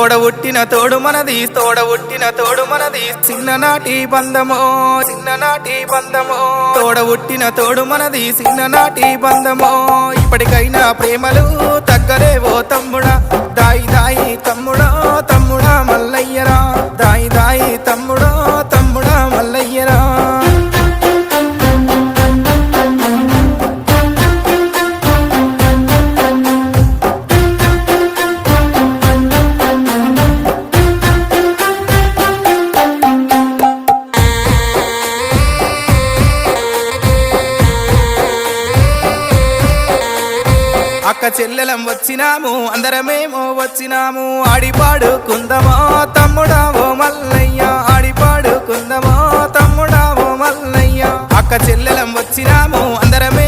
తోడబుట్టిన తోడు మనది తోడబుట్టిన తోడు మనది చిన్ననాటి బంధమో చిన్ననాటి బంధమో తోడబుట్టిన తోడు మనది చిన్ననాటి బంధమో ఇప్పటికైనా ప్రేమలు తగ్గలేవో తమ్ముడా దాయి దాయి తమ్ముడో తమ్ముడా మల్లయ్యరా దాయి దాయి తమ్ముడో తమ్ముడా మల్లయ్యరా అక్క చెల్లెలం వచ్చినాము అందరమేమో వచ్చినాము ఆడిపాడుకుందమో తమ్ముడావో మల్లయ్య ఆడిపాడుకుందమో తమ్ముడావో మల్లయ్య అక్క చెల్లెలం వచ్చినాము అందరమే